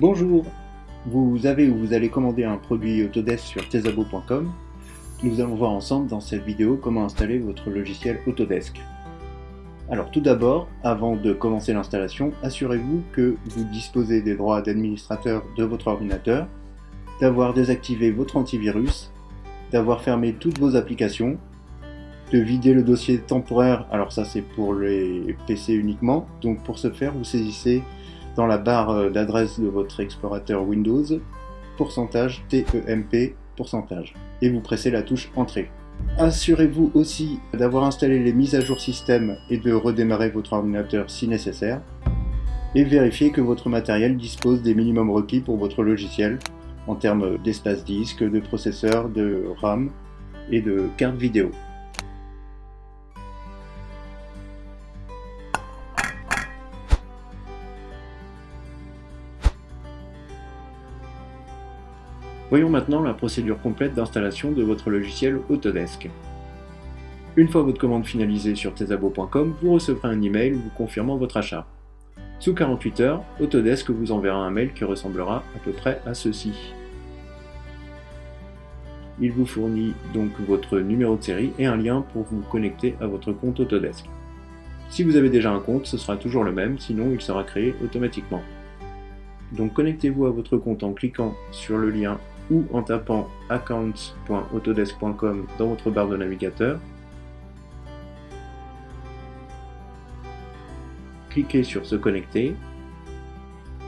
Bonjour, vous avez ou vous allez commander un produit Autodesk sur tesabo.com. Nous allons voir ensemble dans cette vidéo comment installer votre logiciel Autodesk. Alors tout d'abord, avant de commencer l'installation, assurez-vous que vous disposez des droits d'administrateur de votre ordinateur, d'avoir désactivé votre antivirus, d'avoir fermé toutes vos applications, de vider le dossier temporaire, alors ça c'est pour les PC uniquement, donc pour ce faire vous saisissez dans la barre d'adresse de votre explorateur Windows, pourcentage TEMP, pourcentage, et vous pressez la touche Entrée. Assurez-vous aussi d'avoir installé les mises à jour système et de redémarrer votre ordinateur si nécessaire, et vérifiez que votre matériel dispose des minimums requis pour votre logiciel, en termes d'espace disque, de processeur, de RAM et de carte vidéo. Voyons maintenant la procédure complète d'installation de votre logiciel Autodesk. Une fois votre commande finalisée sur tesabo.com, vous recevrez un email vous confirmant votre achat. Sous 48 heures, Autodesk vous enverra un mail qui ressemblera à peu près à ceci. Il vous fournit donc votre numéro de série et un lien pour vous connecter à votre compte Autodesk. Si vous avez déjà un compte, ce sera toujours le même, sinon il sera créé automatiquement. Donc connectez-vous à votre compte en cliquant sur le lien ou en tapant accounts.autodesk.com dans votre barre de navigateur. Cliquez sur se connecter.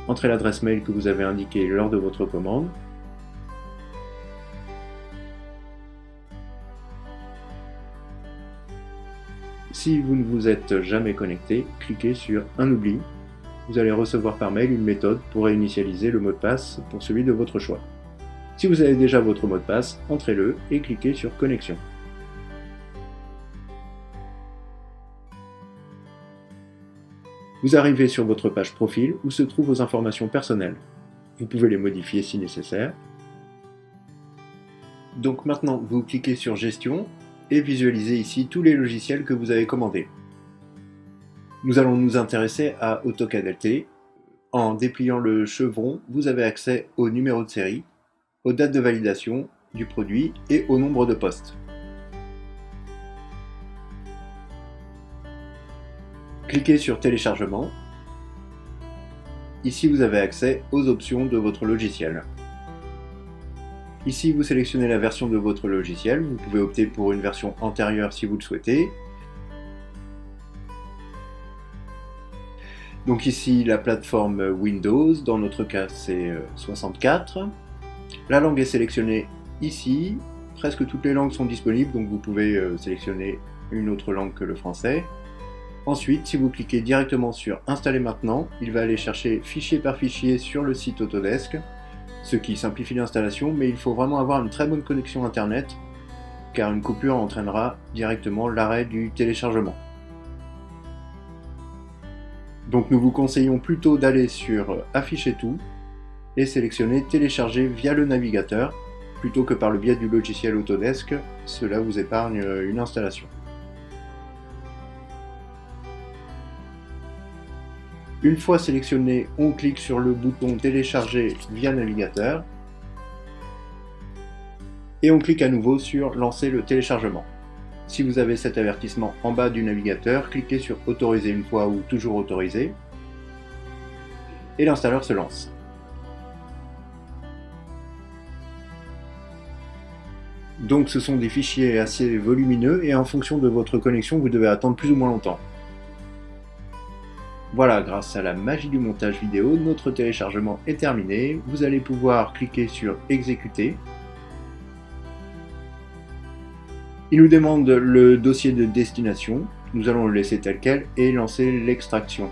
Entrez l'adresse mail que vous avez indiquée lors de votre commande. Si vous ne vous êtes jamais connecté, cliquez sur un oubli. Vous allez recevoir par mail une méthode pour réinitialiser le mot de passe pour celui de votre choix. Si vous avez déjà votre mot de passe, entrez-le et cliquez sur Connexion. Vous arrivez sur votre page profil où se trouvent vos informations personnelles. Vous pouvez les modifier si nécessaire. Donc maintenant, vous cliquez sur Gestion et visualisez ici tous les logiciels que vous avez commandés. Nous allons nous intéresser à AutoCAD LT. En dépliant le chevron, vous avez accès au numéro de série, aux dates de validation du produit et au nombre de postes. Cliquez sur Téléchargement. Ici, vous avez accès aux options de votre logiciel. Ici, vous sélectionnez la version de votre logiciel. Vous pouvez opter pour une version antérieure si vous le souhaitez. Donc ici, la plateforme Windows, dans notre cas c'est 64. La langue est sélectionnée ici. Presque toutes les langues sont disponibles, donc vous pouvez sélectionner une autre langue que le français. Ensuite, si vous cliquez directement sur Installer maintenant, il va aller chercher fichier par fichier sur le site Autodesk, ce qui simplifie l'installation, mais il faut vraiment avoir une très bonne connexion internet, car une coupure entraînera directement l'arrêt du téléchargement. Donc nous vous conseillons plutôt d'aller sur Afficher tout et sélectionner Télécharger via le navigateur, plutôt que par le biais du logiciel Autodesk, cela vous épargne une installation. Une fois sélectionné, on clique sur le bouton Télécharger via navigateur et on clique à nouveau sur Lancer le téléchargement. Si vous avez cet avertissement en bas du navigateur, cliquez sur Autoriser une fois ou Toujours autoriser et l'installeur se lance. Donc ce sont des fichiers assez volumineux et en fonction de votre connexion, vous devez attendre plus ou moins longtemps. Voilà, grâce à la magie du montage vidéo, notre téléchargement est terminé. Vous allez pouvoir cliquer sur Exécuter. Il nous demande le dossier de destination. Nous allons le laisser tel quel et lancer l'extraction.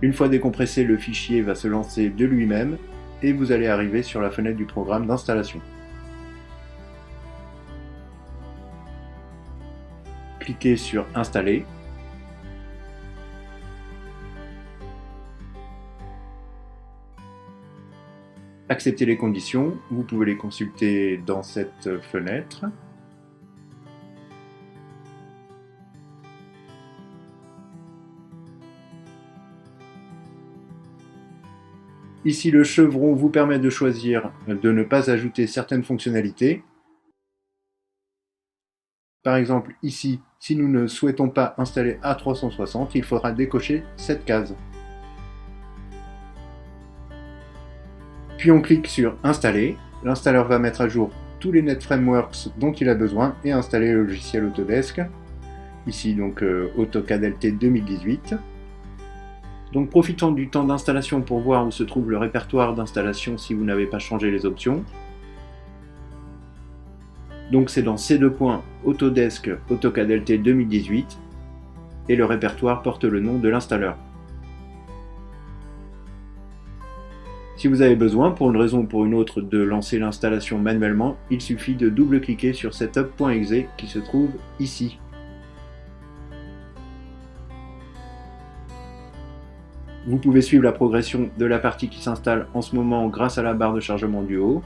Une fois décompressé, le fichier va se lancer de lui-même et vous allez arriver sur la fenêtre du programme d'installation. Cliquez sur Installer. Acceptez les conditions, vous pouvez les consulter dans cette fenêtre. Ici, le chevron vous permet de choisir de ne pas ajouter certaines fonctionnalités. Par exemple, ici, si nous ne souhaitons pas installer A360, il faudra décocher cette case. Puis on clique sur Installer. L'installeur va mettre à jour tous les NetFrameworks dont il a besoin et installer le logiciel Autodesk. Ici donc AutoCAD LT 2018. Donc profitons du temps d'installation pour voir où se trouve le répertoire d'installation si vous n'avez pas changé les options. Donc c'est dans ces deux points Autodesk AutoCAD LT 2018 et le répertoire porte le nom de l'installeur. Si vous avez besoin, pour une raison ou pour une autre, de lancer l'installation manuellement, il suffit de double-cliquer sur setup.exe qui se trouve ici. Vous pouvez suivre la progression de la partie qui s'installe en ce moment grâce à la barre de chargement du haut.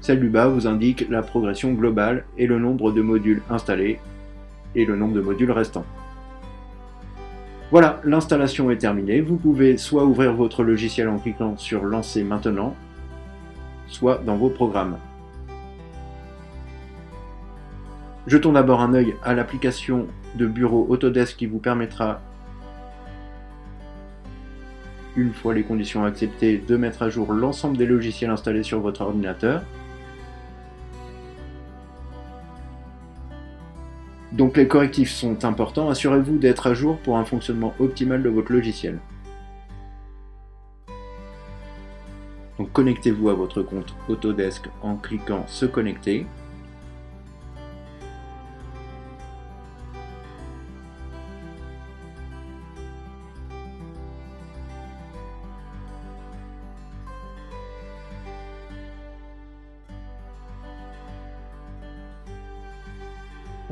Celle du bas vous indique la progression globale et le nombre de modules installés et le nombre de modules restants. Voilà, l'installation est terminée. Vous pouvez soit ouvrir votre logiciel en cliquant sur Lancer maintenant, soit dans vos programmes. Jetons d'abord un œil à l'application de bureau Autodesk qui vous permettra, une fois les conditions acceptées, de mettre à jour l'ensemble des logiciels installés sur votre ordinateur. Donc les correctifs sont importants, assurez-vous d'être à jour pour un fonctionnement optimal de votre logiciel. Donc connectez-vous à votre compte Autodesk en cliquant Se connecter.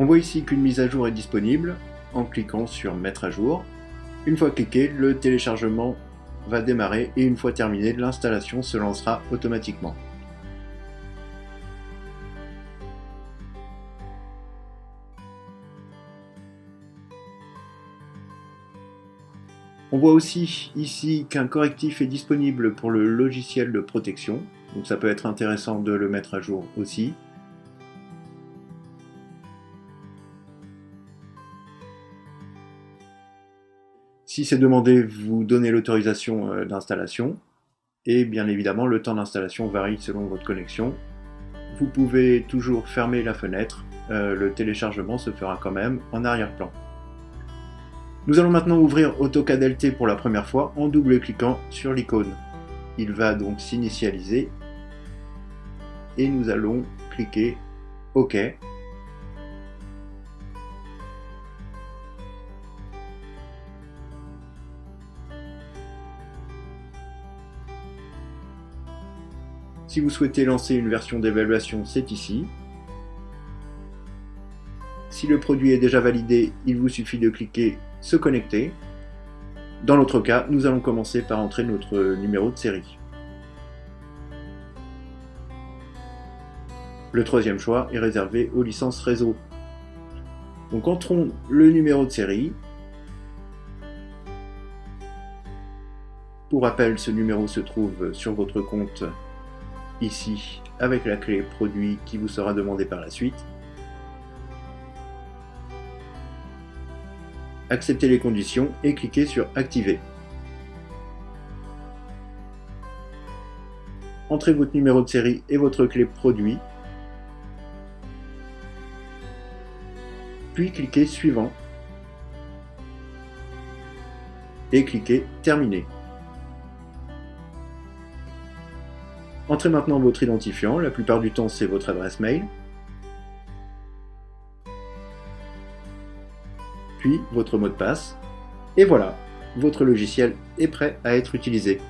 On voit ici qu'une mise à jour est disponible en cliquant sur Mettre à jour. Une fois cliqué, le téléchargement va démarrer et une fois terminé, l'installation se lancera automatiquement. On voit aussi ici qu'un correctif est disponible pour le logiciel de protection, donc ça peut être intéressant de le mettre à jour aussi. Si c'est demandé, vous donnez l'autorisation d'installation et bien évidemment le temps d'installation varie selon votre connexion. Vous pouvez toujours fermer la fenêtre, le téléchargement se fera quand même en arrière-plan. Nous allons maintenant ouvrir AutoCAD LT pour la première fois en double-cliquant sur l'icône. Il va donc s'initialiser et nous allons cliquer OK. Si vous souhaitez lancer une version d'évaluation, c'est ici. Si le produit est déjà validé, il vous suffit de cliquer « Se connecter ». Dans notre cas, nous allons commencer par entrer notre numéro de série. Le troisième choix est réservé aux licences réseau. Donc entrons le numéro de série. Pour rappel, ce numéro se trouve sur votre compte ici avec la clé produit qui vous sera demandée par la suite. Acceptez les conditions et cliquez sur Activer. Entrez votre numéro de série et votre clé produit, puis cliquez Suivant et cliquez Terminer. Entrez maintenant votre identifiant, la plupart du temps c'est votre adresse mail, puis votre mot de passe, et voilà, votre logiciel est prêt à être utilisé.